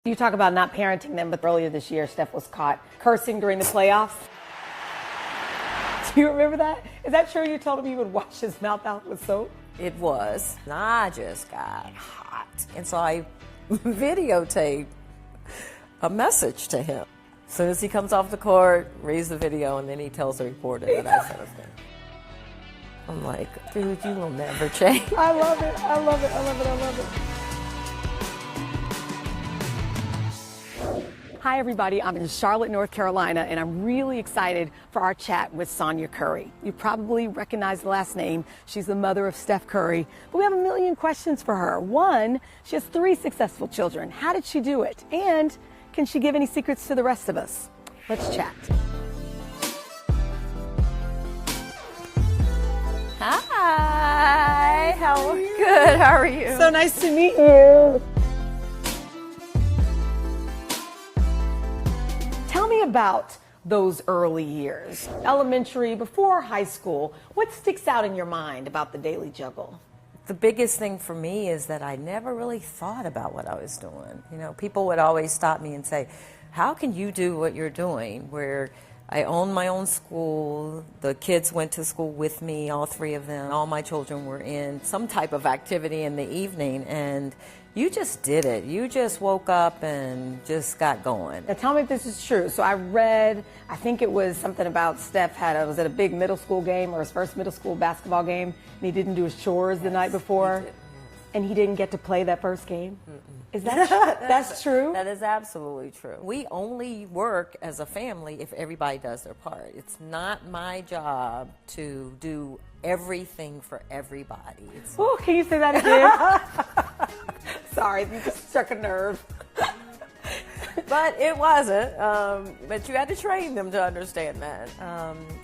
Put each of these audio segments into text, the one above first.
You talk about not parenting them, but earlier this year, Steph was caught cursing during the playoffs. Do you remember that? Is that true? You told him he would wash his mouth out with soap? It was. I just got hot. And so I videotaped a message to him. As soon as he comes off the court, reads the video, and then he tells the reporter that I said it. I'm like, dude, you will never change. I love it. I love it. I love it. I love it. Hi, everybody. I'm in Charlotte, North Carolina, and I'm really excited for our chat with Sonya Curry. You probably recognize the last name. She's the mother of Steph Curry. But we have a million questions for her. One, she has 3 successful children. How did she do it? And can she give any secrets to the rest of us? Let's chat. Hi. Good. How are you? So nice to meet you. Tell me about those early years, elementary, before high school. What sticks out in your mind about the daily juggle? The biggest thing for me is that I never really thought about what I was doing. You know, people would always stop me and say, how can you do what you're doing? Where I owned my own school, the kids went to school with me, all 3 of them. All my children were in some type of activity in the evening, and you just did it. You just woke up and just got going. Now tell me if this is true. So I read, I think it was something about Steph was at a big middle school game or his first middle school basketball game, and he didn't do his chores the night before, and he didn't get to play that first game. Is that that's true? That is absolutely true. We only work as a family if everybody does their part. It's not my job to do everything for everybody. Oh, can you say that again? Sorry, you just struck a nerve. But it wasn't. But you had to train them to understand that.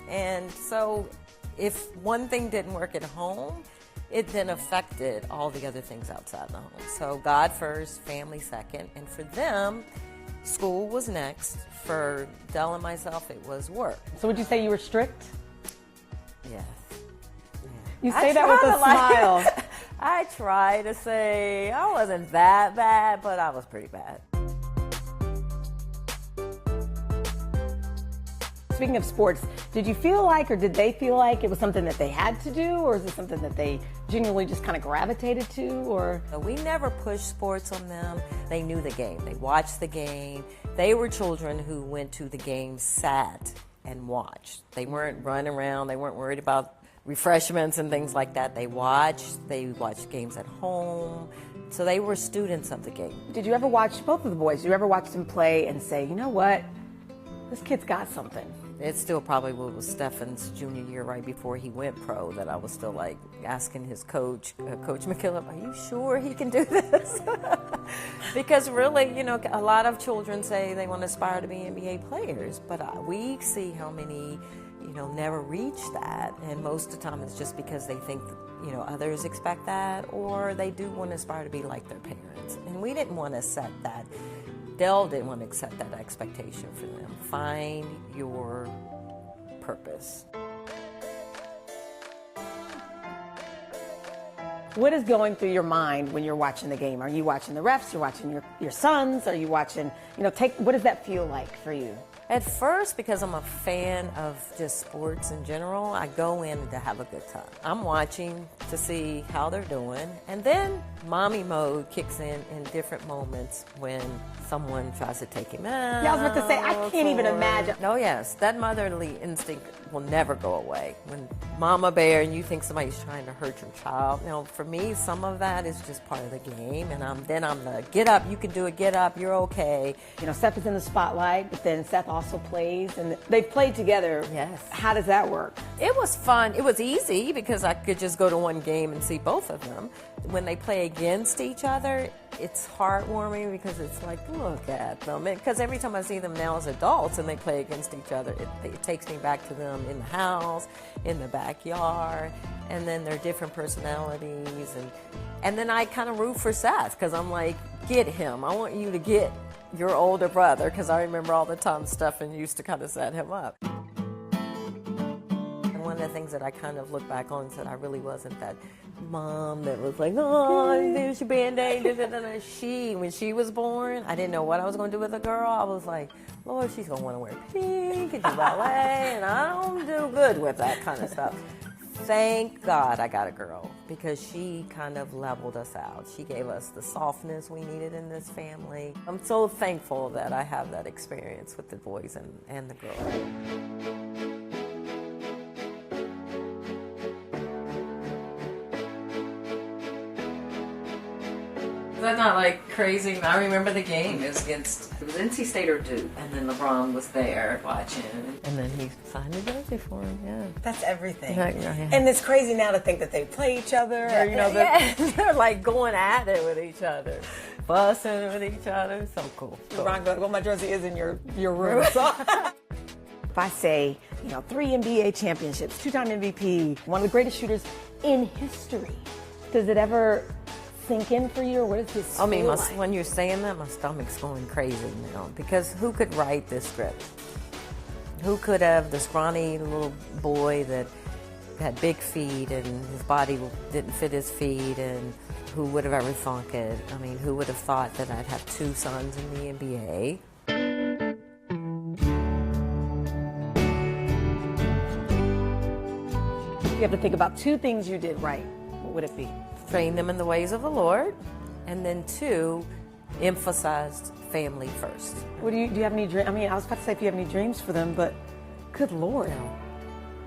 And so if one thing didn't work at home, it then affected all the other things outside the home. So God first, family second, and for them, school was next. For Dell and myself, it was work. So would you say you were strict? Yes. You say that with a smile. I try to say I wasn't that bad, but I was pretty bad. Speaking of sports, did you feel like, or did they feel like it was something that they had to do, or is it something that they genuinely just kind of gravitated to, or? We never pushed sports on them. They knew the game. They watched the game. They were children who went to the game, sat, and watched. They weren't running around. They weren't worried about refreshments and things like that. They watched games at home. So they were students of the game. Did you ever watch, both of the boys, did you ever watch them play and say, you know what, this kid's got something? It still probably was Stefan's junior year, right before he went pro, that I was still like asking his coach, Coach McKillop, are you sure he can do this? Because really, you know, a lot of children say they want to aspire to be NBA players, but we see how many, you know, never reach that. And most of the time it's just because they think, you know, others expect that, or they do want to aspire to be like their parents. And we didn't want to set that. Dell didn't want to set that expectation for them. Find your purpose. What is going through your mind when you're watching the game? Are you watching the refs? You're watching your sons? Are you watching, you know, what does that feel like for you? At first, because I'm a fan of just sports in general, I go in to have a good time. I'm watching to see how they're doing, and then mommy mode kicks in different moments when someone tries to take him out. Yeah, I was about to say, I can't even imagine. Oh yes, that motherly instinct will never go away. When mama bear and you think somebody's trying to hurt your child, you know, for me, some of that is just part of the game, and I'm the get up, you can do it, get up, you're okay. You know, Steph is in the spotlight, but then Steph also plays, and they've played together. Yes. How does that work? It was fun. It was easy because I could just go to one game and see both of them. When they play against each other, it's heartwarming because it's like, look at them. Because every time I see them now as adults and they play against each other, it takes me back to them in the house, in the backyard, and then their different personalities. And then I kind of root for Seth because I'm like, get him. I want you to get your older brother, because I remember all the time Stephen used to kind of set him up. And one of the things that I kind of look back on is that I really wasn't that mom that was like, oh, there's your Band-Aid. When she was born, I didn't know what I was going to do with a girl. I was like, Lord, she's going to want to wear pink and do ballet, and I don't do good with that kind of stuff. Thank God I got a girl, because she kind of leveled us out. She gave us the softness we needed in this family. I'm so thankful that I have that experience with the boys and the girls. That's not like crazy. I remember the game. It was NC State or Duke, and then LeBron was there watching, and then he signed a jersey for him. Yeah, that's everything. Yeah. And it's crazy now to think that they play each other. Or, they're like going at it with each other, fussing with each other. So cool. LeBron goes, well, my jersey is in your room. So. If I say, 3 NBA championships, 2-time MVP, one of the greatest shooters in history, does it ever sink in for you, or what does this feel like? When you're saying that, my stomach's going crazy now, because who could write this script? Who could have the scrawny little boy that had big feet and his body didn't fit his feet, and who would have ever thunk it? Who would have thought that I'd have 2 sons in the NBA? You have to think about 2 things you did right. What would it be? Train them in the ways of the Lord, and then 2, emphasized family first. Do you have any dreams? I was about to say if you have any dreams for them, but good Lord. No.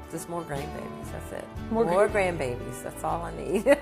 Just more grandbabies, that's it. More grandbabies, that's all I need.